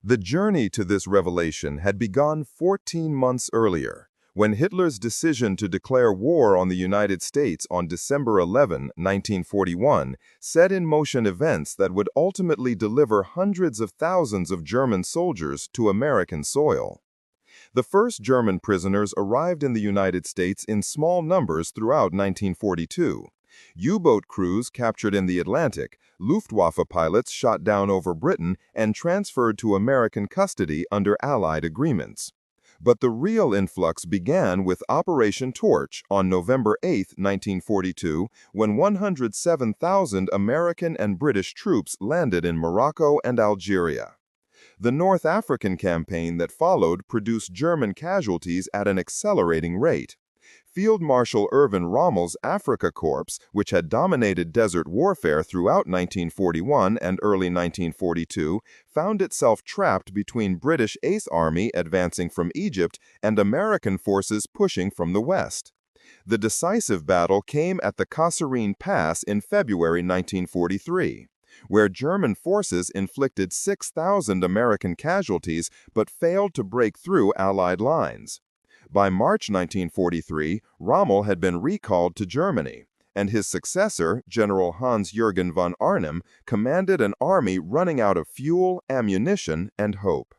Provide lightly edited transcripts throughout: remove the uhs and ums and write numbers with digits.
The journey to this revelation had begun 14 months earlier, when Hitler's decision to declare war on the United States on December 11, 1941, set in motion events that would ultimately deliver hundreds of thousands of German soldiers to American soil. The first German prisoners arrived in the United States in small numbers throughout 1942. U-boat crews captured in the Atlantic, Luftwaffe pilots shot down over Britain and transferred to American custody under Allied agreements. But the real influx began with Operation Torch on November 8, 1942, when 107,000 American and British troops landed in Morocco and Algeria. The North African campaign that followed produced German casualties at an accelerating rate. Field Marshal Erwin Rommel's Afrika Korps, which had dominated desert warfare throughout 1941 and early 1942, found itself trapped between British Eighth Army advancing from Egypt and American forces pushing from the west. The decisive battle came at the Kasserine Pass in February 1943, where German forces inflicted 6,000 American casualties but failed to break through Allied lines. By March 1943, Rommel had been recalled to Germany, and his successor, General Hans-Jürgen von Arnim, commanded an army running out of fuel, ammunition, and hope.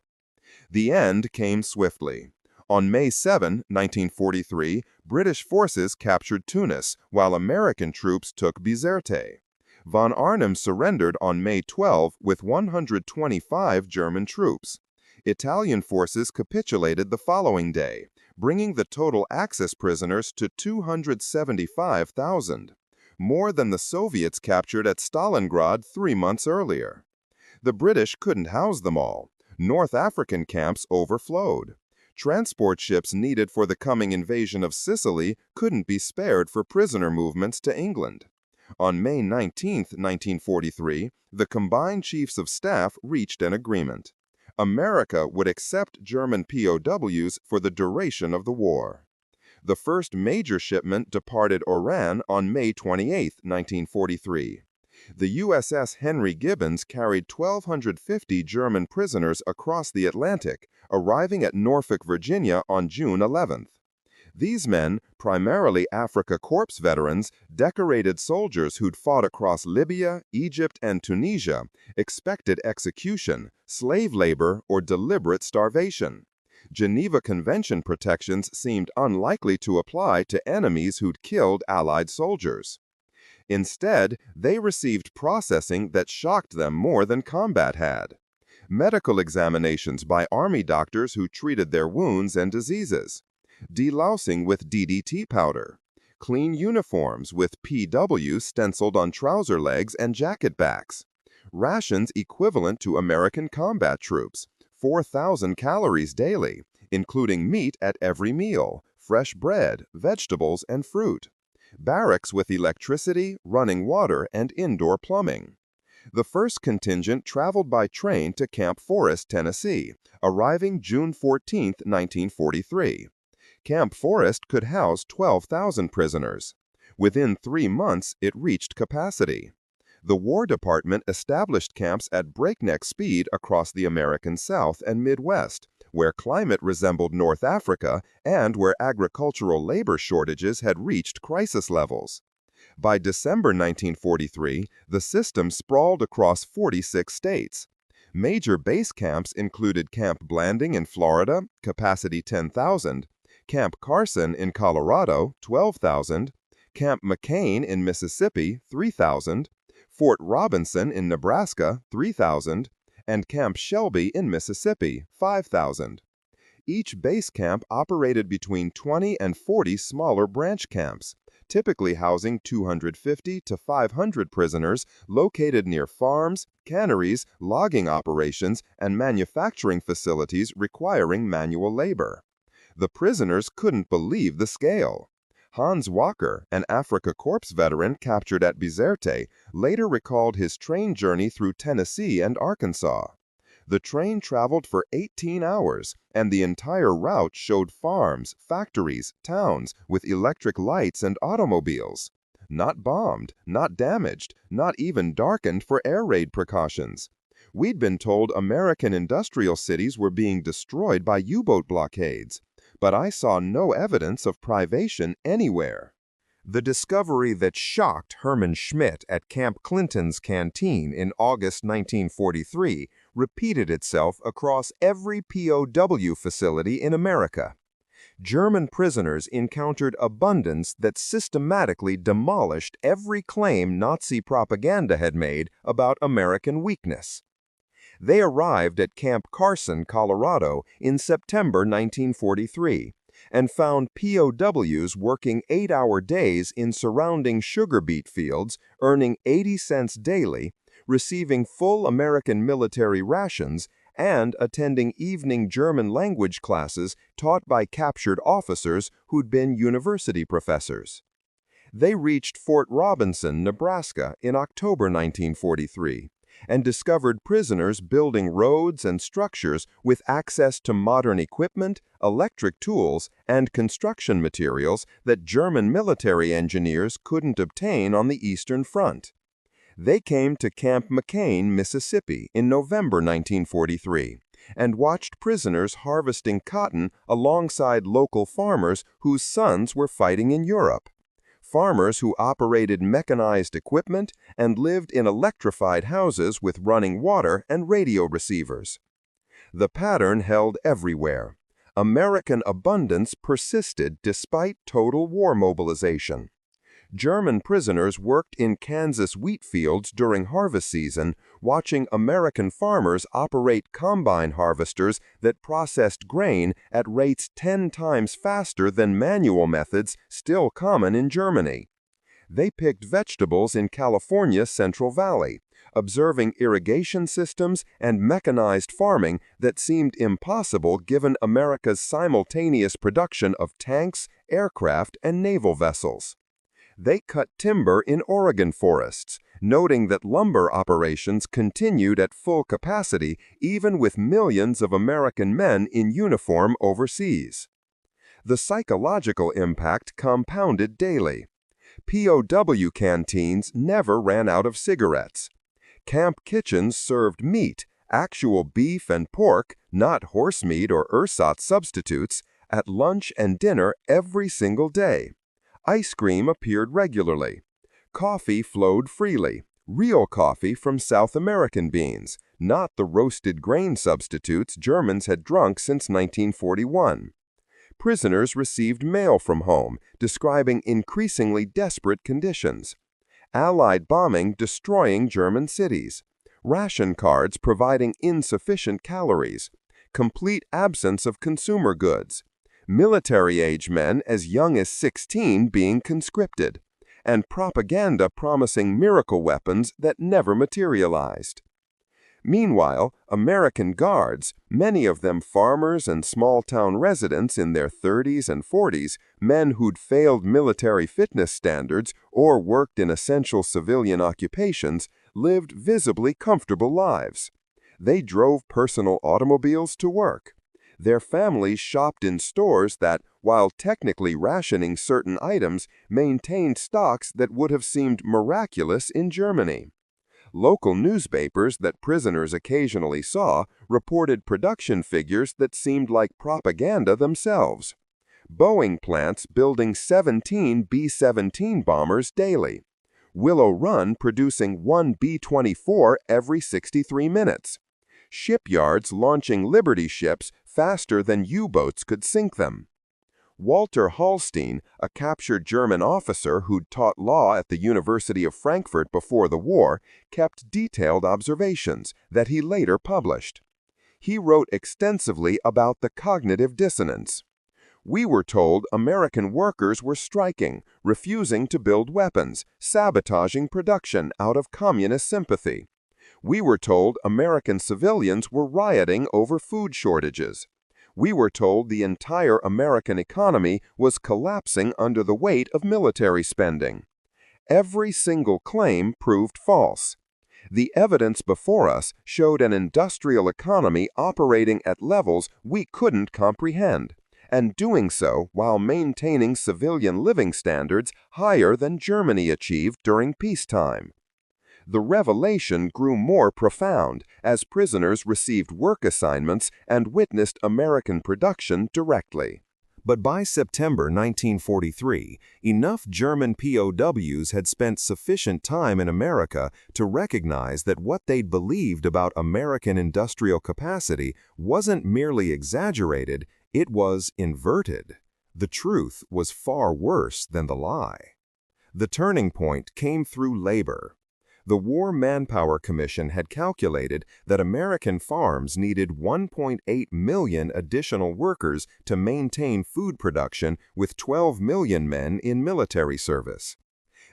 The end came swiftly. On May 7, 1943, British forces captured Tunis, while American troops took Bizerte. Von Arnim surrendered on May 12 with 125 German troops. Italian forces capitulated the following day, bringing the total Axis prisoners to 275,000, more than the Soviets captured at Stalingrad 3 months earlier. The British couldn't house them all. North African camps overflowed. Transport ships needed for the coming invasion of Sicily couldn't be spared for prisoner movements to England. On May 19, 1943, the combined chiefs of staff reached an agreement. America would accept German POWs for the duration of the war. The first major shipment departed Oran on May 28, 1943. The USS Henry Gibbons carried 1,250 German prisoners across the Atlantic, arriving at Norfolk, Virginia on June 11th. These men, primarily Afrika Korps veterans, decorated soldiers who'd fought across Libya, Egypt, and Tunisia, expected execution, slave labor, or deliberate starvation. Geneva Convention protections seemed unlikely to apply to enemies who'd killed Allied soldiers. Instead, they received processing that shocked them more than combat had. Medical examinations by Army doctors who treated their wounds and diseases. Delousing with DDT powder, clean uniforms with PW stenciled on trouser legs and jacket backs, rations equivalent to American combat troops, 4,000 calories daily, including meat at every meal, fresh bread, vegetables, and fruit, barracks with electricity, running water, and indoor plumbing. The first contingent traveled by train to Camp Forest, Tennessee, arriving June 14, 1943. Camp Forest could house 12,000 prisoners. Within 3 months, it reached capacity. The War Department established camps at breakneck speed across the American South and Midwest, where climate resembled North Africa and where agricultural labor shortages had reached crisis levels. By December 1943, the system sprawled across 46 states. Major base camps included Camp Blanding in Florida, capacity 10,000, Camp Carson in Colorado, 12,000, Camp McCain in Mississippi, 3,000, Fort Robinson in Nebraska, 3,000, and Camp Shelby in Mississippi, 5,000. Each base camp operated between 20 and 40 smaller branch camps, typically housing 250 to 500 prisoners located near farms, canneries, logging operations, and manufacturing facilities requiring manual labor. The prisoners couldn't believe the scale. Hans Walker, an Afrika Korps veteran captured at Bizerte, later recalled his train journey through Tennessee and Arkansas. The train traveled for 18 hours, and the entire route showed farms, factories, towns with electric lights and automobiles. Not bombed, not damaged, not even darkened for air raid precautions. We'd been told American industrial cities were being destroyed by U-boat blockades, but I saw no evidence of privation anywhere. The discovery that shocked Herman Schmidt at Camp Clinton's canteen in August 1943 repeated itself across every POW facility in America. German prisoners encountered abundance that systematically demolished every claim Nazi propaganda had made about American weakness. They arrived at Camp Carson, Colorado in September 1943 and found POWs working 8-hour days in surrounding sugar beet fields, earning 80 cents daily, receiving full American military rations, and attending evening German language classes taught by captured officers who'd been university professors. They reached Fort Robinson, Nebraska in October 1943 and discovered prisoners building roads and structures with access to modern equipment, electric tools, and construction materials that German military engineers couldn't obtain on the Eastern Front. They came to Camp McCain, Mississippi in November 1943 and watched prisoners harvesting cotton alongside local farmers whose sons were fighting in Europe. Farmers who operated mechanized equipment and lived in electrified houses with running water and radio receivers. The pattern held everywhere. American abundance persisted despite total war mobilization. German prisoners worked in Kansas wheat fields during harvest season, watching American farmers operate combine harvesters that processed grain at rates 10 times faster than manual methods still common in Germany. They picked vegetables in California's Central Valley, observing irrigation systems and mechanized farming that seemed impossible given America's simultaneous production of tanks, aircraft, and naval vessels. They cut timber in Oregon forests, noting that lumber operations continued at full capacity even with millions of American men in uniform overseas. The psychological impact compounded daily. POW canteens never ran out of cigarettes. Camp kitchens served meat, actual beef and pork, not horse meat or ersatz substitutes, at lunch and dinner every single day. Ice cream appeared regularly. Coffee flowed freely, real coffee from South American beans, not the roasted grain substitutes Germans had drunk since 1941. Prisoners received mail from home, describing increasingly desperate conditions. Allied bombing destroying German cities. Ration cards providing insufficient calories. Complete absence of consumer goods. Military-age men as young as 16 being conscripted, and propaganda promising miracle weapons that never materialized. Meanwhile, American guards, many of them farmers and small-town residents in their 30s and 40s, men who'd failed military fitness standards or worked in essential civilian occupations, lived visibly comfortable lives. They drove personal automobiles to work. Their families shopped in stores that, while technically rationing certain items, maintained stocks that would have seemed miraculous in Germany. Local newspapers that prisoners occasionally saw reported production figures that seemed like propaganda themselves. Boeing plants building 17 B-17 bombers daily. Willow Run producing one B-24 every 63 minutes. Shipyards launching Liberty ships faster than U-boats could sink them. Walter Hallstein, a captured German officer who'd taught law at the University of Frankfurt before the war, kept detailed observations that he later published. He wrote extensively about the cognitive dissonance. We were told American workers were striking, refusing to build weapons, sabotaging production out of communist sympathy. We were told American civilians were rioting over food shortages. We were told the entire American economy was collapsing under the weight of military spending. Every single claim proved false. The evidence before us showed an industrial economy operating at levels we couldn't comprehend, and doing so while maintaining civilian living standards higher than Germany achieved during peacetime. The revelation grew more profound as prisoners received work assignments and witnessed American production directly. But by September 1943, enough German POWs had spent sufficient time in America to recognize that what they'd believed about American industrial capacity wasn't merely exaggerated, it was inverted. The truth was far worse than the lie. The turning point came through labor. The War Manpower Commission had calculated that American farms needed 1.8 million additional workers to maintain food production with 12 million men in military service.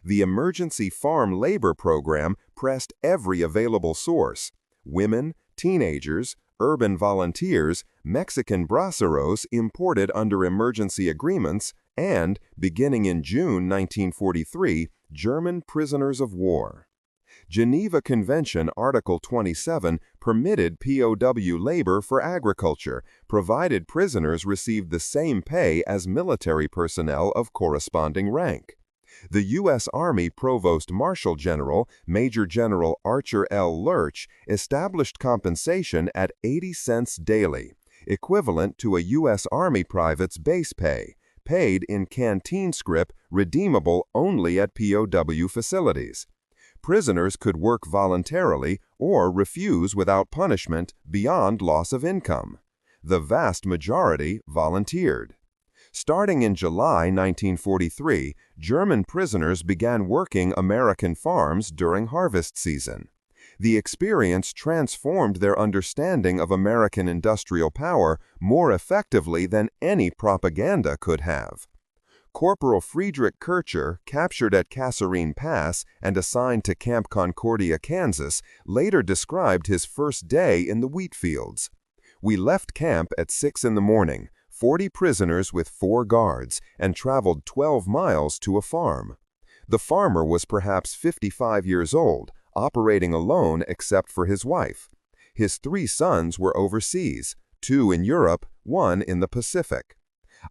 The Emergency Farm Labor Program pressed every available source: women, teenagers, urban volunteers, Mexican braceros imported under emergency agreements, and, beginning in June 1943, German prisoners of war. Geneva Convention Article 27 permitted POW labor for agriculture, provided prisoners received the same pay as military personnel of corresponding rank. The U.S. Army Provost Marshal General, Major General Archer L. Lurch, established compensation at 80 cents daily, equivalent to a U.S. Army private's base pay, paid in canteen scrip redeemable only at POW facilities. Prisoners could work voluntarily or refuse without punishment beyond loss of income. The vast majority volunteered. Starting in July 1943, German prisoners began working American farms during harvest season. The experience transformed their understanding of American industrial power more effectively than any propaganda could have. Corporal Friedrich Kircher, captured at Kasserine Pass and assigned to Camp Concordia, Kansas, later described his first day in the wheat fields. "We left camp at 6 in the morning, 40 prisoners with 4 guards, and traveled 12 miles to a farm. The farmer was perhaps 55 years old, operating alone except for his wife. His 3 sons were overseas, 2 in Europe, 1 in the Pacific.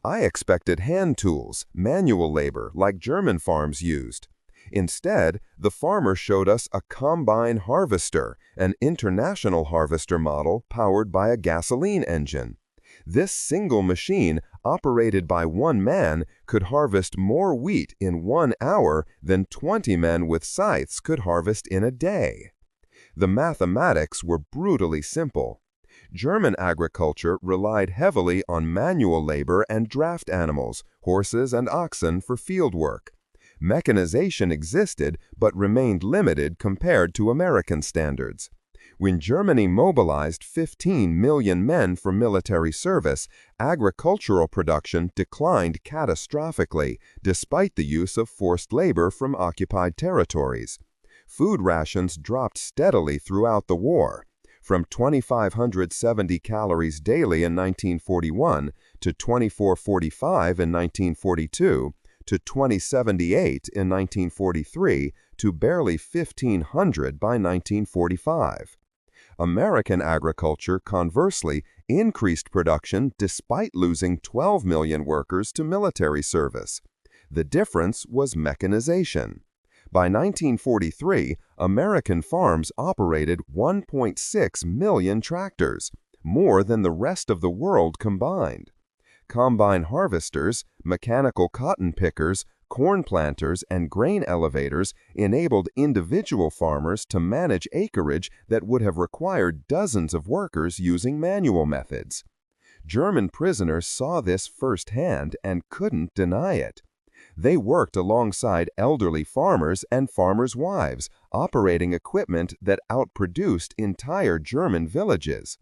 I expected hand tools, manual labor like German farms used. Instead, the farmer showed us a combine harvester, an international harvester model powered by a gasoline engine. This single machine, operated by 1 man, could harvest more wheat in 1 hour than 20 men with scythes could harvest in a day." The mathematics were brutally simple. German agriculture relied heavily on manual labor and draft animals, horses and oxen, for field work. Mechanization existed but remained limited compared to American standards. When Germany mobilized 15 million men for military service, agricultural production declined catastrophically, despite the use of forced labor from occupied territories. Food rations dropped steadily throughout the war, from 2,570 calories daily in 1941 to 2,445 in 1942 to 2,078 in 1943 to barely 1,500 by 1945. American agriculture, conversely, increased production despite losing 12 million workers to military service. The difference was mechanization. By 1943, American farms operated 1.6 million tractors, more than the rest of the world combined. Combine harvesters, mechanical cotton pickers, corn planters, and grain elevators enabled individual farmers to manage acreage that would have required dozens of workers using manual methods. German prisoners saw this firsthand and couldn't deny it. They worked alongside elderly farmers and farmers' wives, operating equipment that outproduced entire German villages.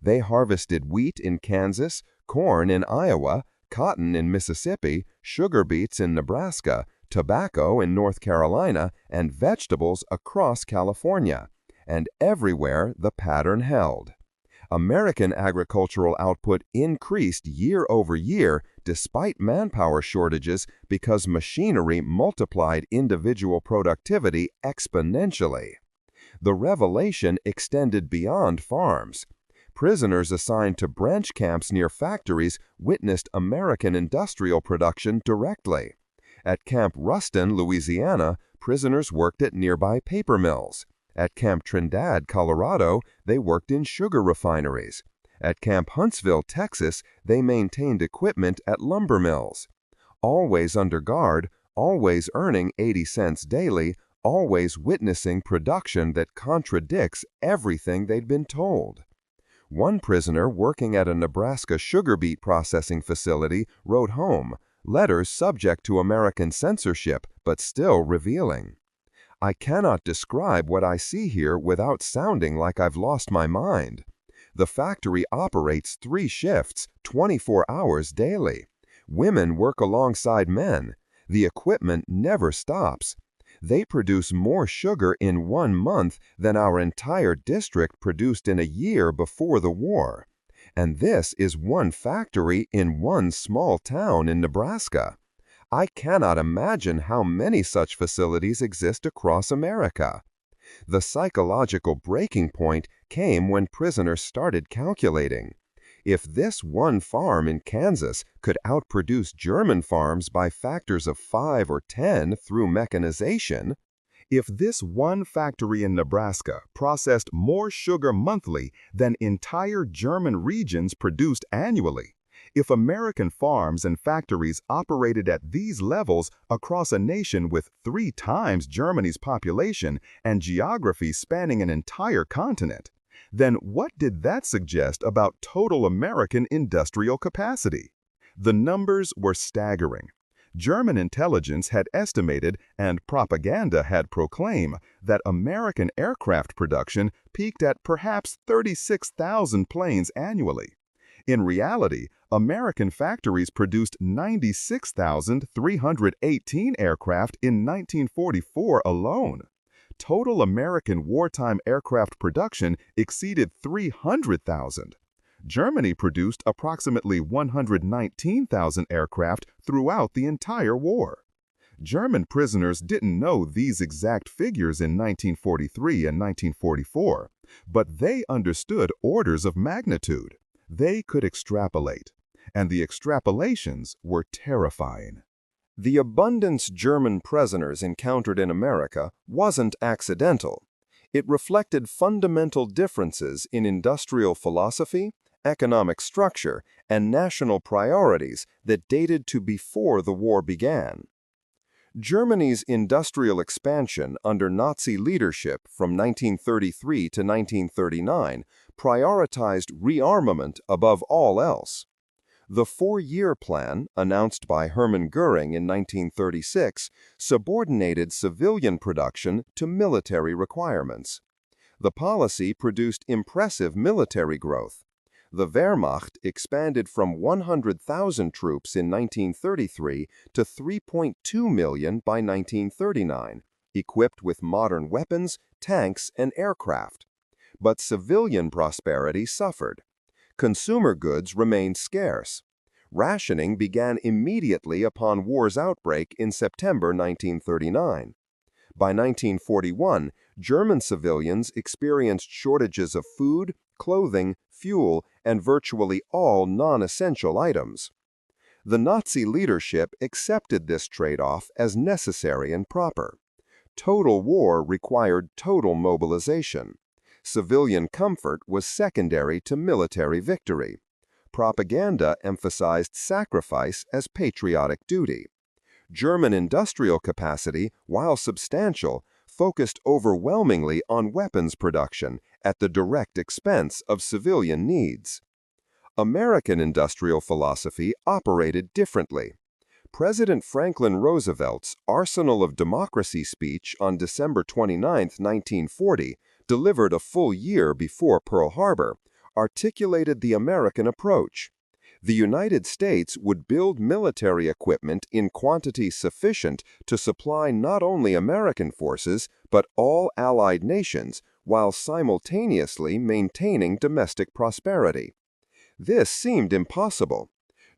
They harvested wheat in Kansas, corn in Iowa, cotton in Mississippi, sugar beets in Nebraska, tobacco in North Carolina, and vegetables across California. And everywhere the pattern held. American agricultural output increased year over year despite manpower shortages because machinery multiplied individual productivity exponentially. The revelation extended beyond farms. Prisoners assigned to branch camps near factories witnessed American industrial production directly. At Camp Ruston, Louisiana, prisoners worked at nearby paper mills. At Camp Trinidad, Colorado, they worked in sugar refineries. At Camp Huntsville, Texas, they maintained equipment at lumber mills. Always under guard, always earning 80 cents daily, always witnessing production that contradicts everything they'd been told. One prisoner working at a Nebraska sugar beet processing facility wrote home, letters subject to American censorship but still revealing. I cannot describe what I see here without sounding like I've lost my mind. The factory operates 3 shifts, 24 hours daily. Women work alongside men. The equipment never stops. They produce more sugar in 1 month than our entire district produced in a year before the war. And this is one factory in one small town in Nebraska. I cannot imagine how many such facilities exist across America. The psychological breaking point came when prisoners started calculating. If this one farm in Kansas could outproduce German farms by factors of 5 or 10 through mechanization, if this one factory in Nebraska processed more sugar monthly than entire German regions produced annually, if American farms and factories operated at these levels across a nation with 3 times Germany's population and geography spanning an entire continent, then what did that suggest about total American industrial capacity? The numbers were staggering. German intelligence had estimated and propaganda had proclaimed that American aircraft production peaked at perhaps 36,000 planes annually. In reality, American factories produced 96,318 aircraft in 1944 alone. Total American wartime aircraft production exceeded 300,000. Germany produced approximately 119,000 aircraft throughout the entire war. German prisoners didn't know these exact figures in 1943 and 1944, but they understood orders of magnitude. They could extrapolate, and the extrapolations were terrifying. The abundance German prisoners encountered in America wasn't accidental. It reflected fundamental differences in industrial philosophy, economic structure, and national priorities that dated to before the war began. Germany's industrial expansion under Nazi leadership from 1933 to 1939 prioritized rearmament above all else. The 4-year plan, announced by Hermann Göring in 1936, subordinated civilian production to military requirements. The policy produced impressive military growth. The Wehrmacht expanded from 100,000 troops in 1933 to 3.2 million by 1939, equipped with modern weapons, tanks, and aircraft. But civilian prosperity suffered. Consumer goods remained scarce. Rationing began immediately upon war's outbreak in September 1939. By 1941, German civilians experienced shortages of food, clothing, fuel, and virtually all non-essential items. The Nazi leadership accepted this trade-off as necessary and proper. Total war required total mobilization. Civilian comfort was secondary to military victory. Propaganda emphasized sacrifice as patriotic duty. German industrial capacity, while substantial, focused overwhelmingly on weapons production at the direct expense of civilian needs. American industrial philosophy operated differently. President Franklin Roosevelt's Arsenal of Democracy speech on December 29, 1940, delivered a full year before Pearl Harbor, articulated the American approach. The United States would build military equipment in quantity sufficient to supply not only American forces, but all allied nations, while simultaneously maintaining domestic prosperity. This seemed impossible.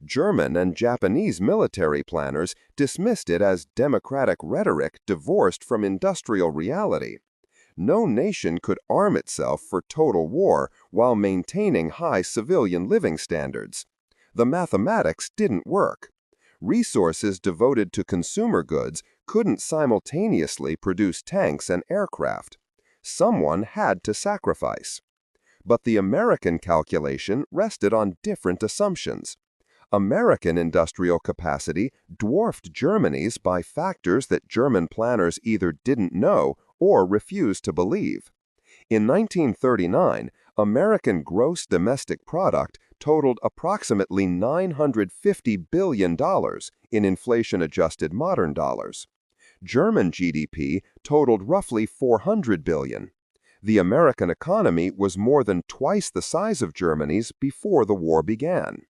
German and Japanese military planners dismissed it as democratic rhetoric divorced from industrial reality. No nation could arm itself for total war while maintaining high civilian living standards. The mathematics didn't work. Resources devoted to consumer goods couldn't simultaneously produce tanks and aircraft. Someone had to sacrifice. But the American calculation rested on different assumptions. American industrial capacity dwarfed Germany's by factors that German planners either didn't know or refused to believe. In 1939, American gross domestic product totaled approximately $950 billion in inflation-adjusted modern dollars. German GDP totaled roughly $400 billion. The American economy was more than twice the size of Germany's before the war began.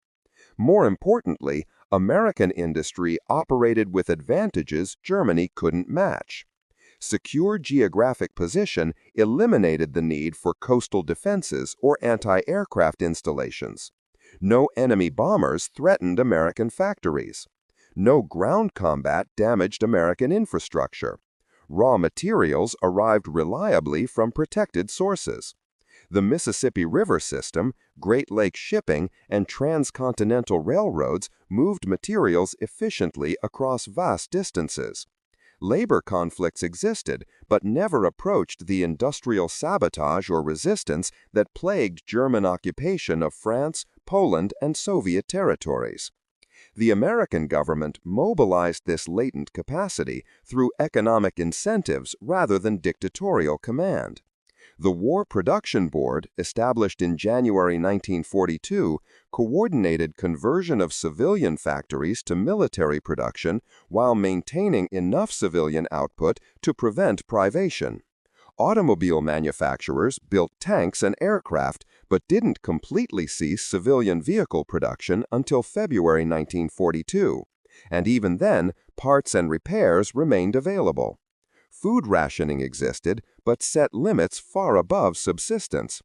More importantly, American industry operated with advantages Germany couldn't match. Secure geographic position eliminated the need for coastal defenses or anti-aircraft installations. No enemy bombers threatened American factories. No ground combat damaged American infrastructure. Raw materials arrived reliably from protected sources. The Mississippi River system, Great Lakes shipping, and transcontinental railroads moved materials efficiently across vast distances. Labor conflicts existed, but never approached the industrial sabotage or resistance that plagued German occupation of France, Poland, and Soviet territories. The American government mobilized this latent capacity through economic incentives rather than dictatorial command. The War Production Board, established in January 1942, coordinated conversion of civilian factories to military production while maintaining enough civilian output to prevent privation. Automobile manufacturers built tanks and aircraft but didn't completely cease civilian vehicle production until February 1942, and even then, parts and repairs remained available. Food rationing existed, but set limits far above subsistence.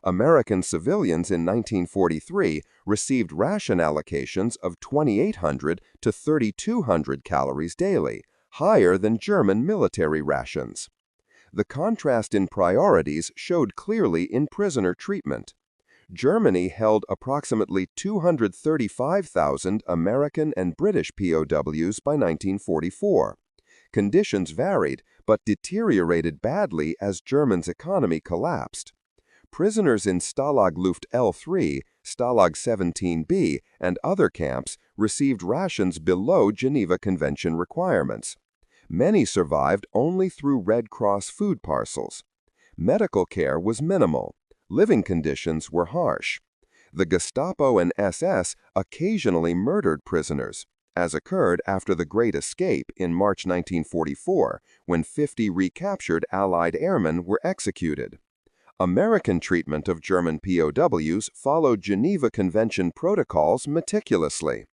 American civilians in 1943 received ration allocations of 2,800 to 3,200 calories daily, higher than German military rations. The contrast in priorities showed clearly in prisoner treatment. Germany held approximately 235,000 American and British POWs by 1944. Conditions varied, but deteriorated badly as Germany's economy collapsed. Prisoners in Stalag Luft L3, Stalag 17B, and other camps received rations below Geneva Convention requirements. Many survived only through Red Cross food parcels. Medical care was minimal. Living conditions were harsh. The Gestapo and SS occasionally murdered prisoners, as occurred after the Great Escape in March 1944, when 50 recaptured Allied airmen were executed. American treatment of German POWs followed Geneva Convention protocols meticulously.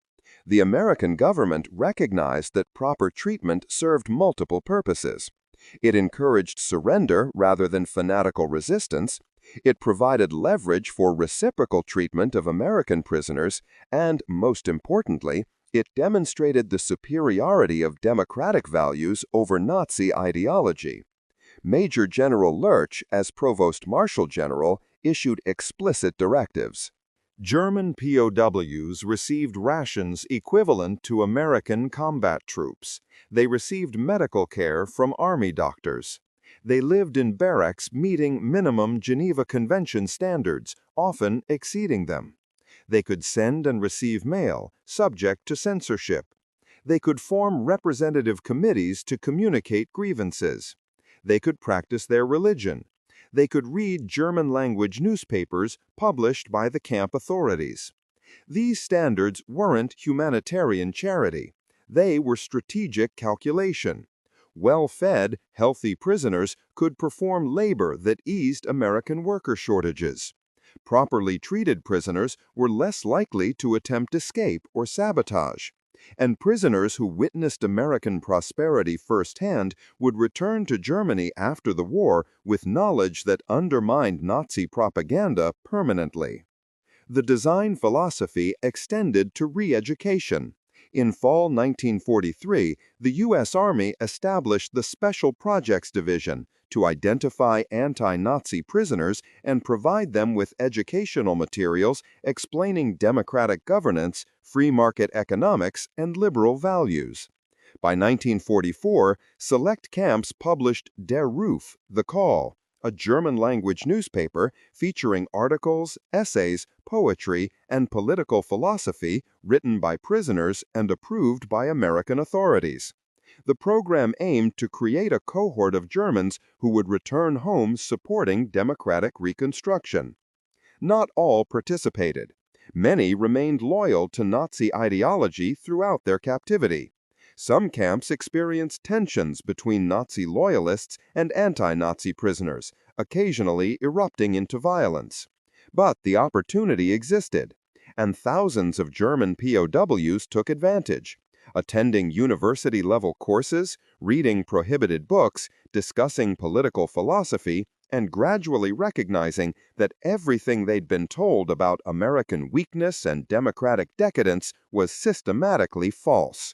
The American government recognized that proper treatment served multiple purposes. It encouraged surrender rather than fanatical resistance. It provided leverage for reciprocal treatment of American prisoners, and, most importantly, it demonstrated the superiority of democratic values over Nazi ideology. Major General Lurch, as Provost Marshal General, issued explicit directives. German POWs received rations equivalent to American combat troops. They received medical care from Army doctors. They lived in barracks meeting minimum Geneva Convention standards, often exceeding them. They could send and receive mail, subject to censorship. They could form representative committees to communicate grievances. They could practice their religion. They could read German-language newspapers published by the camp authorities. These standards weren't humanitarian charity. They were strategic calculation. Well-fed, healthy prisoners could perform labor that eased American worker shortages. Properly treated prisoners were less likely to attempt escape or sabotage. And prisoners who witnessed American prosperity firsthand would return to Germany after the war with knowledge that undermined Nazi propaganda permanently. The design philosophy extended to re-education. In fall 1943, the U.S. Army established the Special Projects Division to identify anti-Nazi prisoners and provide them with educational materials explaining democratic governance, free market economics, and liberal values. By 1944, select camps published Der Ruf, The Call, a German-language newspaper featuring articles, essays, poetry, and political philosophy written by prisoners and approved by American authorities. The program aimed to create a cohort of Germans who would return home supporting democratic reconstruction. Not all participated. Many remained loyal to Nazi ideology throughout their captivity. Some camps experienced tensions between Nazi loyalists and anti-Nazi prisoners, occasionally erupting into violence. But the opportunity existed, and thousands of German POWs took advantage, attending university-level courses, reading prohibited books, discussing political philosophy, and gradually recognizing that everything they'd been told about American weakness and democratic decadence was systematically false.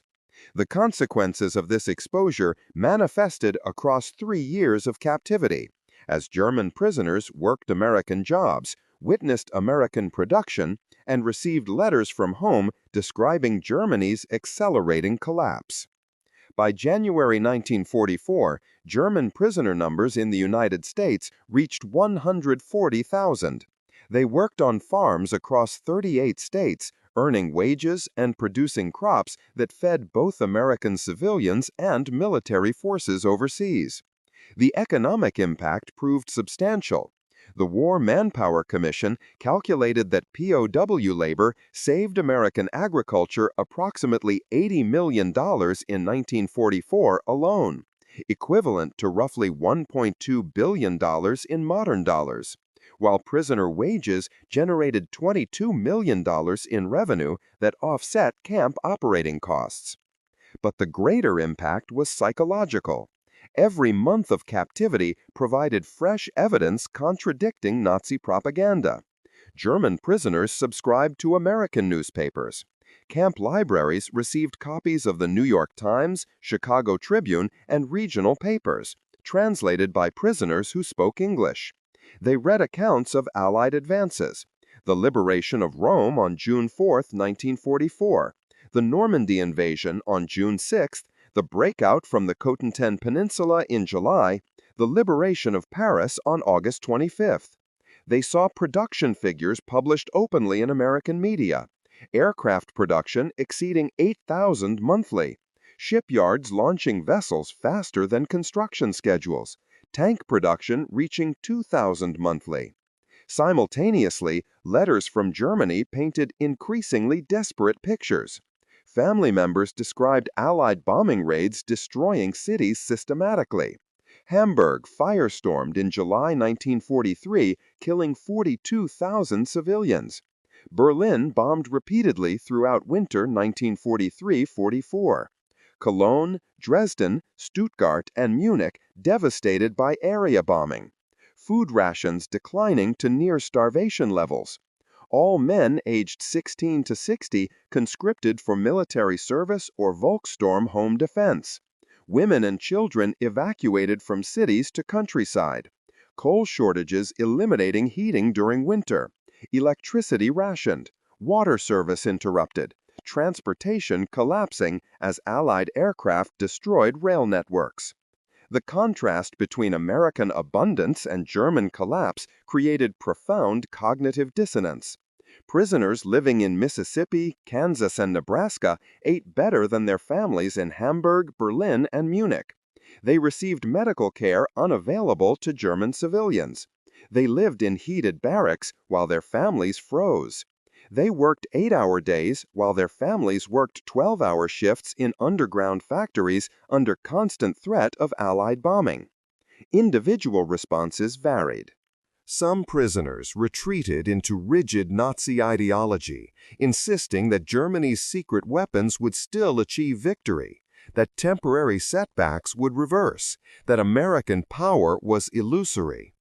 The consequences of this exposure manifested across 3 years of captivity, as German prisoners worked American jobs, witnessed American production, and received letters from home describing Germany's accelerating collapse. By January 1944, German prisoner numbers in the United States reached 140,000. They worked on farms across 38 states, earning wages and producing crops that fed both American civilians and military forces overseas. The economic impact proved substantial. The War Manpower Commission calculated that POW labor saved American agriculture approximately $80 million in 1944 alone, equivalent to roughly $1.2 billion in modern dollars, while prisoner wages generated $22 million in revenue that offset camp operating costs. But the greater impact was psychological. Every month of captivity provided fresh evidence contradicting Nazi propaganda. German prisoners subscribed to American newspapers. Camp libraries received copies of the New York Times, Chicago Tribune, and regional papers, translated by prisoners who spoke English. They read accounts of Allied advances, the liberation of Rome on June 4, 1944, the Normandy invasion on June 6, the breakout from the Cotentin Peninsula in July, the liberation of Paris on August 25th. They saw production figures published openly in American media, aircraft production exceeding 8,000 monthly, shipyards launching vessels faster than construction schedules, tank production reaching 2,000 monthly. Simultaneously, letters from Germany painted increasingly desperate pictures. Family members described Allied bombing raids destroying cities systematically. Hamburg firestormed in July 1943, killing 42,000 civilians. Berlin bombed repeatedly throughout winter 1943-44. Cologne, Dresden, Stuttgart, and Munich devastated by area bombing. Food rations declining to near starvation levels. All men aged 16 to 60 conscripted for military service or Volkssturm home defense. Women and children evacuated from cities to countryside. Coal shortages eliminating heating during winter. Electricity rationed. Water service interrupted. Transportation collapsing as Allied aircraft destroyed rail networks. The contrast between American abundance and German collapse created profound cognitive dissonance. Prisoners living in Mississippi, Kansas, and Nebraska ate better than their families in Hamburg, Berlin, and Munich. They received medical care unavailable to German civilians. They lived in heated barracks while their families froze. They worked 8-hour days while their families worked 12-hour shifts in underground factories under constant threat of Allied bombing. Individual responses varied. Some prisoners retreated into rigid Nazi ideology, insisting that Germany's secret weapons would still achieve victory, that temporary setbacks would reverse, that American power was illusory.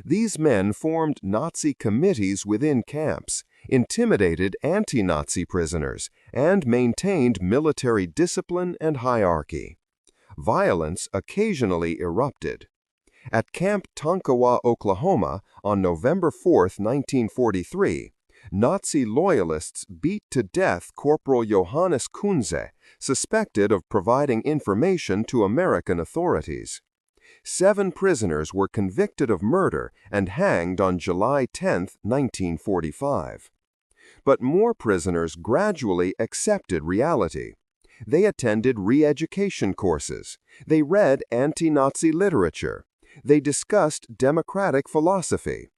These men formed Nazi committees within camps, intimidated anti-Nazi prisoners, and maintained military discipline and hierarchy. Violence occasionally erupted. At Camp Tonkawa, Oklahoma, on November 4, 1943, Nazi loyalists beat to death Corporal Johannes Kunze, suspected of providing information to American authorities. 7 prisoners were convicted of murder and hanged on July 10, 1945. But more prisoners gradually accepted reality. They attended re-education courses. They read anti-Nazi literature. They discussed democratic philosophy.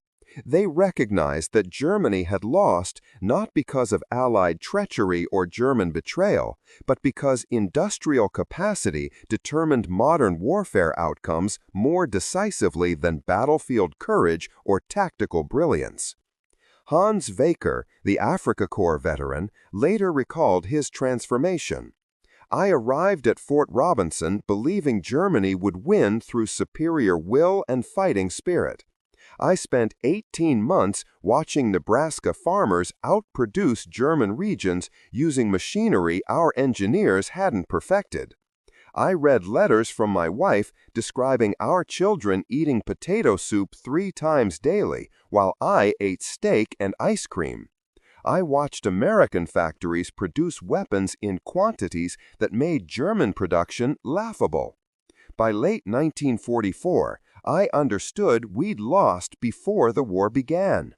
They recognized that Germany had lost not because of Allied treachery or German betrayal, but because industrial capacity determined modern warfare outcomes more decisively than battlefield courage or tactical brilliance. Hans Vaker, the Afrika Korps veteran, later recalled his transformation. "I arrived at Fort Robinson believing Germany would win through superior will and fighting spirit. I spent 18 months watching Nebraska farmers outproduce German regions using machinery our engineers hadn't perfected. I read letters from my wife describing our children eating potato soup 3 times daily while I ate steak and ice cream. I watched American factories produce weapons in quantities that made German production laughable. By late 1944, I understood we'd lost before the war began.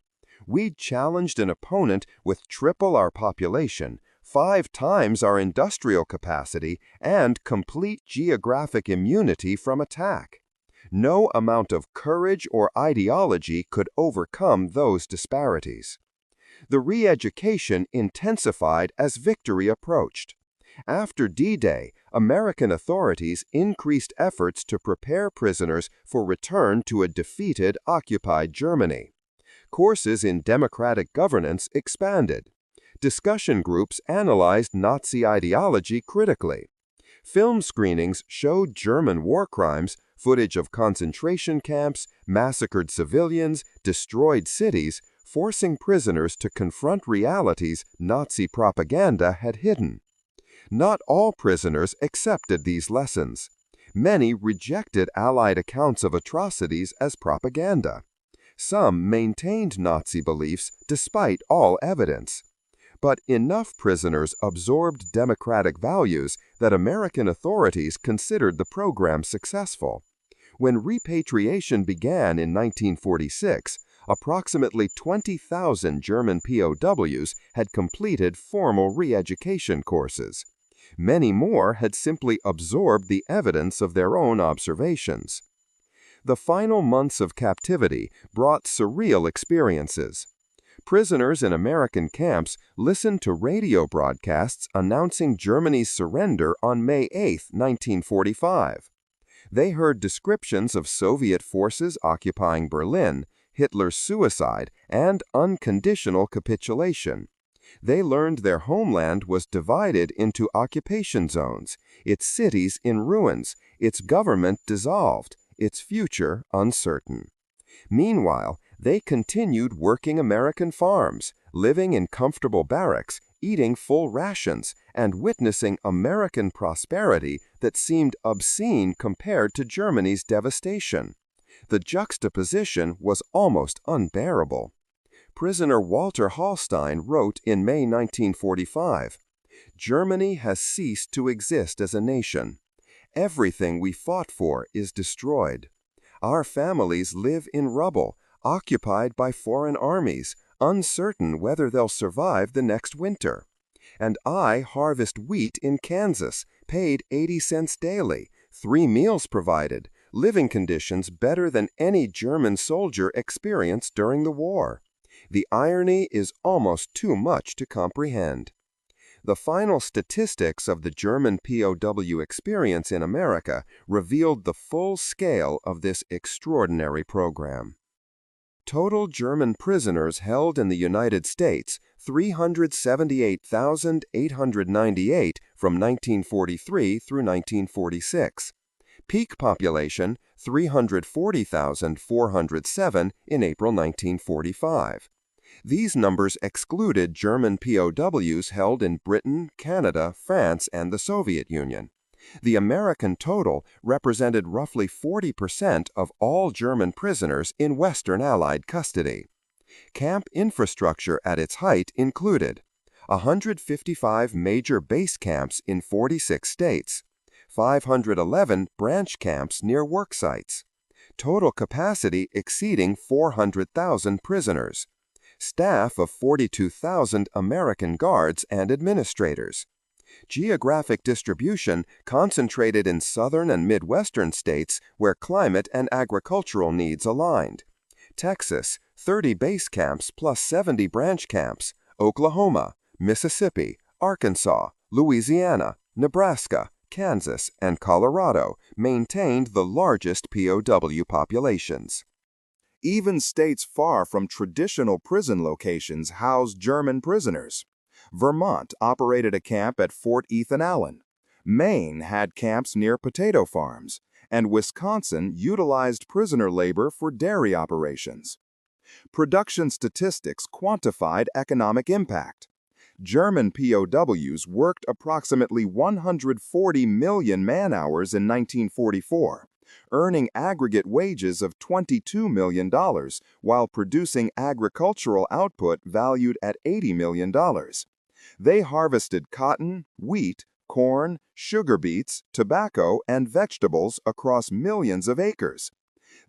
We'd challenged an opponent with triple our population, 5 times our industrial capacity, and complete geographic immunity from attack. No amount of courage or ideology could overcome those disparities." The re-education intensified as victory approached. After D-Day, American authorities increased efforts to prepare prisoners for return to a defeated, occupied Germany. Courses in democratic governance expanded. Discussion groups analyzed Nazi ideology critically. Film screenings showed German war crimes, footage of concentration camps, massacred civilians, destroyed cities, forcing prisoners to confront realities Nazi propaganda had hidden. Not all prisoners accepted these lessons. Many rejected Allied accounts of atrocities as propaganda. Some maintained Nazi beliefs despite all evidence. But enough prisoners absorbed democratic values that American authorities considered the program successful. When repatriation began in 1946, approximately 20,000 German POWs had completed formal re-education courses. Many more had simply absorbed the evidence of their own observations. The final months of captivity brought surreal experiences. Prisoners in American camps listened to radio broadcasts announcing Germany's surrender on May 8, 1945. They heard descriptions of Soviet forces occupying Berlin, Hitler's suicide, and unconditional capitulation. They learned their homeland was divided into occupation zones, its cities in ruins, its government dissolved, its future uncertain. Meanwhile, they continued working American farms, living in comfortable barracks, eating full rations, and witnessing American prosperity that seemed obscene compared to Germany's devastation. The juxtaposition was almost unbearable. Prisoner Walter Hallstein wrote in May 1945, "Germany has ceased to exist as a nation. Everything we fought for is destroyed. Our families live in rubble, occupied by foreign armies, uncertain whether they'll survive the next winter. And I harvest wheat in Kansas, paid 80 cents daily, 3 meals provided, living conditions better than any German soldier experienced during the war. The irony is almost too much to comprehend." The final statistics of the German POW experience in America revealed the full scale of this extraordinary program. Total German prisoners held in the United States, 378,898 from 1943 through 1946. Peak population, 340,407 in April 1945. These numbers excluded German POWs held in Britain, Canada, France, and the Soviet Union. The American total represented roughly 40% of all German prisoners in Western Allied custody. Camp infrastructure at its height included 155 major base camps in 46 states, 511 branch camps near work sites, total capacity exceeding 400,000 prisoners, staff of 42,000 American guards and administrators, geographic distribution concentrated in southern and midwestern states where climate and agricultural needs aligned, Texas, 30 base camps plus 70 branch camps, Oklahoma, Mississippi, Arkansas, Louisiana, Nebraska, Kansas, and Colorado maintained the largest POW populations. Even states far from traditional prison locations housed German prisoners. Vermont operated a camp at Fort Ethan Allen. Maine had camps near potato farms, and Wisconsin utilized prisoner labor for dairy operations. Production statistics quantified economic impact. German POWs worked approximately 140 million man-hours in 1944, earning aggregate wages of $22 million while producing agricultural output valued at $80 million. They harvested cotton, wheat, corn, sugar beets, tobacco, and vegetables across millions of acres.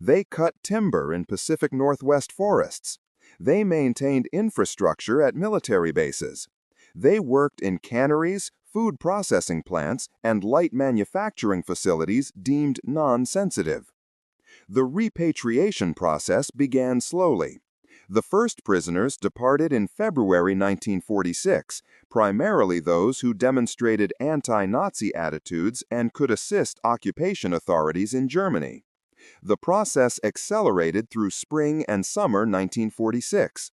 They cut timber in Pacific Northwest forests. They maintained infrastructure at military bases. They worked in canneries, food processing plants, and light manufacturing facilities deemed non-sensitive. The repatriation process began slowly. The first prisoners departed in February 1946, primarily those who demonstrated anti-Nazi attitudes and could assist occupation authorities in Germany. The process accelerated through spring and summer 1946.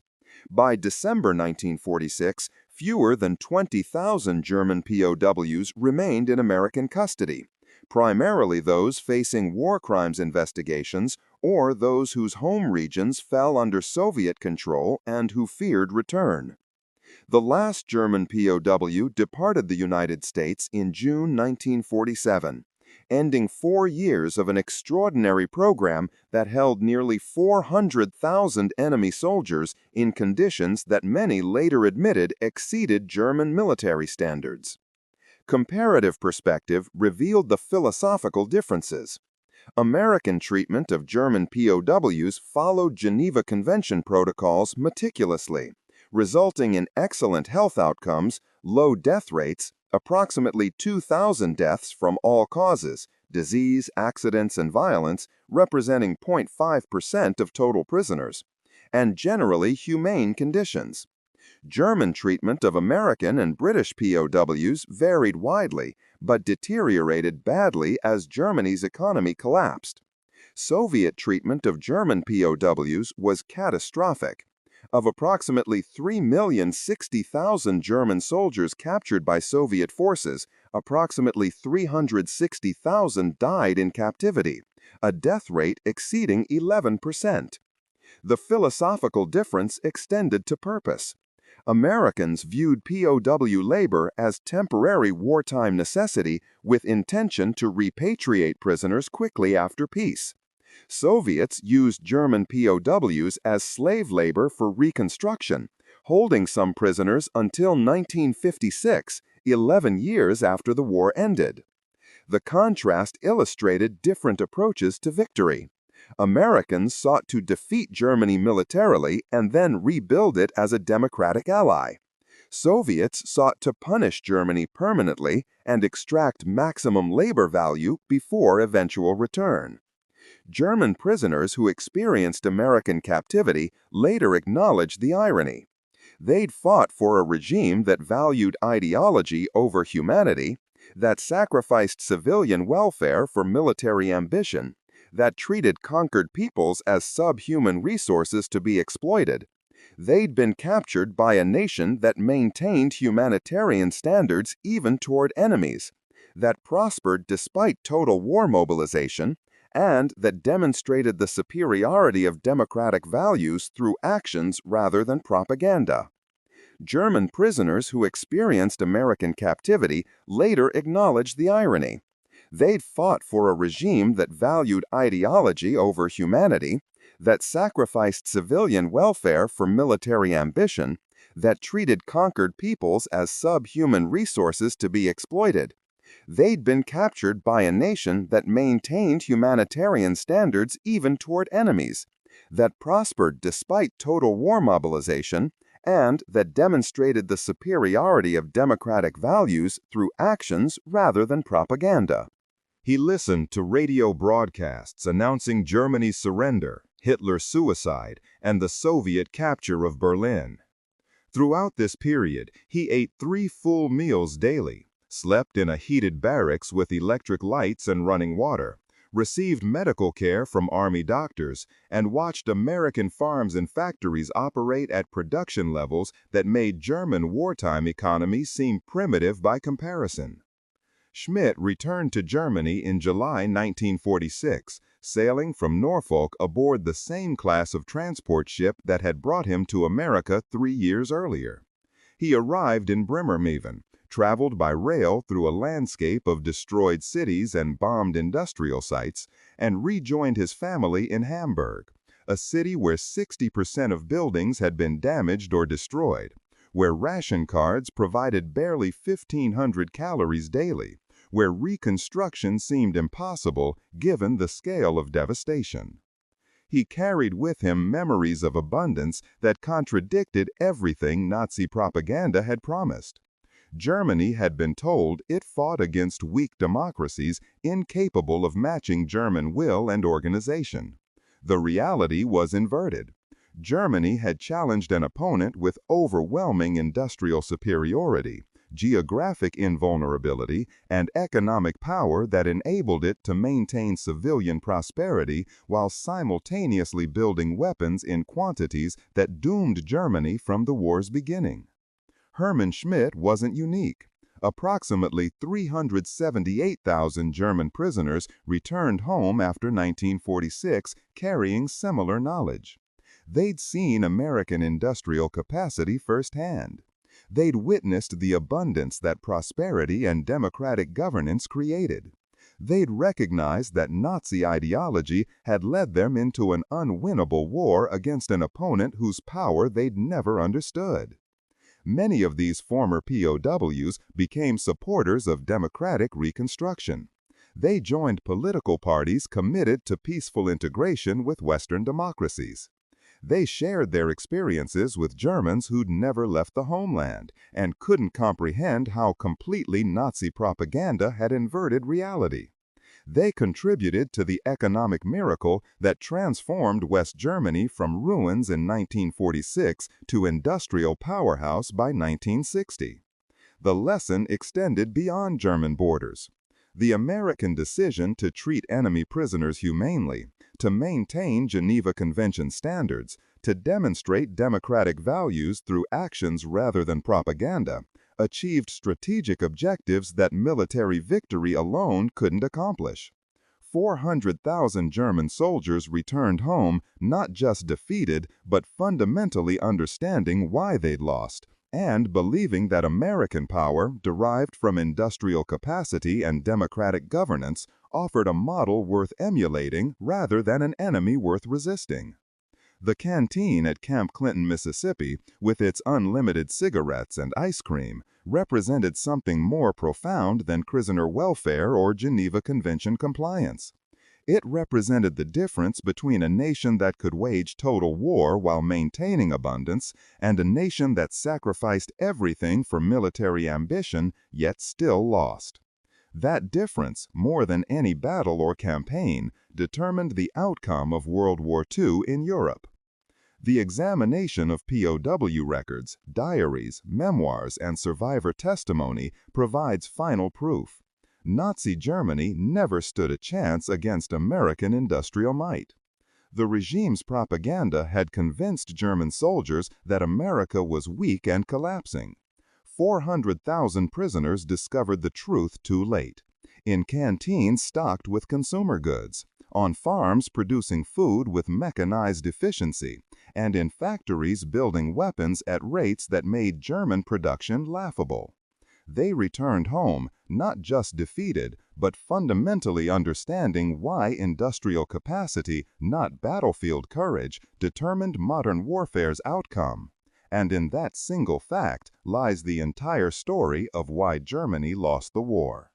By December 1946, fewer than 20,000 German POWs remained in American custody, primarily those facing war crimes investigations or those whose home regions fell under Soviet control and who feared return. The last German POW departed the United States in June 1947, ending 4 years of an extraordinary program that held nearly 400,000 enemy soldiers in conditions that many later admitted exceeded German military standards. Comparative perspective revealed the philosophical differences. American treatment of German POWs followed Geneva Convention protocols meticulously, resulting in excellent health outcomes, low death rates, approximately 2,000 deaths from all causes, disease, accidents, and violence, representing 0.5% of total prisoners, and generally humane conditions. German treatment of American and British POWs varied widely, but deteriorated badly as Germany's economy collapsed. Soviet treatment of German POWs was catastrophic. Of approximately 3,060,000 German soldiers captured by Soviet forces, approximately 360,000 died in captivity, a death rate exceeding 11%. The philosophical difference extended to purpose. Americans viewed POW labor as temporary wartime necessity with intention to repatriate prisoners quickly after peace. Soviets used German POWs as slave labor for reconstruction, holding some prisoners until 1956, 11 years after the war ended. The contrast illustrated different approaches to victory. Americans sought to defeat Germany militarily and then rebuild it as a democratic ally. Soviets sought to punish Germany permanently and extract maximum labor value before eventual return. German prisoners who experienced American captivity later acknowledged the irony. They'd fought for a regime that valued ideology over humanity, that sacrificed civilian welfare for military ambition, that treated conquered peoples as subhuman resources to be exploited. They'd been captured by a nation that maintained humanitarian standards even toward enemies, that prospered despite total war mobilization, and that demonstrated the superiority of democratic values through actions rather than propaganda. German prisoners who experienced American captivity later acknowledged the irony. They'd fought for a regime that valued ideology over humanity, that sacrificed civilian welfare for military ambition, that treated conquered peoples as subhuman resources to be exploited. They'd been captured by a nation that maintained humanitarian standards even toward enemies, that prospered despite total war mobilization, and that demonstrated the superiority of democratic values through actions rather than propaganda. He listened to radio broadcasts announcing Germany's surrender, Hitler's suicide, and the Soviet capture of Berlin. Throughout this period, he ate 3 full meals daily, slept in a heated barracks with electric lights and running water, received medical care from army doctors, and watched American farms and factories operate at production levels that made German wartime economy seem primitive by comparison. Schmidt returned to Germany in July 1946, sailing from Norfolk aboard the same class of transport ship that had brought him to America 3 years earlier. He arrived in Bremerhaven, traveled by rail through a landscape of destroyed cities and bombed industrial sites, and rejoined his family in Hamburg, a city where 60% of buildings had been damaged or destroyed, where ration cards provided barely 1,500 calories daily, where reconstruction seemed impossible given the scale of devastation. He carried with him memories of abundance that contradicted everything Nazi propaganda had promised. Germany had been told it fought against weak democracies incapable of matching German will and organization. The reality was inverted. Germany had challenged an opponent with overwhelming industrial superiority, geographic invulnerability, and economic power that enabled it to maintain civilian prosperity while simultaneously building weapons in quantities that doomed Germany from the war's beginning. Hermann Schmidt wasn't unique. Approximately 378,000 German prisoners returned home after 1946 carrying similar knowledge. They'd seen American industrial capacity firsthand. They'd witnessed the abundance that prosperity and democratic governance created. They'd recognized that Nazi ideology had led them into an unwinnable war against an opponent whose power they'd never understood. Many of these former POWs became supporters of democratic reconstruction. They joined political parties committed to peaceful integration with Western democracies. They shared their experiences with Germans who'd never left the homeland and couldn't comprehend how completely Nazi propaganda had inverted reality. They contributed to the economic miracle that transformed West Germany from ruins in 1946 to industrial powerhouse by 1960. The lesson extended beyond German borders. The American decision to treat enemy prisoners humanely, to maintain Geneva Convention standards, to demonstrate democratic values through actions rather than propaganda, achieved strategic objectives that military victory alone couldn't accomplish. 400,000 German soldiers returned home not just defeated, but fundamentally understanding why they'd lost, and believing that American power, derived from industrial capacity and democratic governance, offered a model worth emulating rather than an enemy worth resisting. The canteen at Camp Clinton, Mississippi, with its unlimited cigarettes and ice cream, represented something more profound than prisoner welfare or Geneva Convention compliance. It represented the difference between a nation that could wage total war while maintaining abundance and a nation that sacrificed everything for military ambition yet still lost. That difference, more than any battle or campaign, determined the outcome of World War II in Europe. The examination of POW records, diaries, memoirs, and survivor testimony provides final proof. Nazi Germany never stood a chance against American industrial might. The regime's propaganda had convinced German soldiers that America was weak and collapsing. 400,000 prisoners discovered the truth too late. In canteens stocked with consumer goods, on farms producing food with mechanized efficiency, and in factories building weapons at rates that made German production laughable. They returned home, not just defeated, but fundamentally understanding why industrial capacity, not battlefield courage, determined modern warfare's outcome. And in that single fact lies the entire story of why Germany lost the war.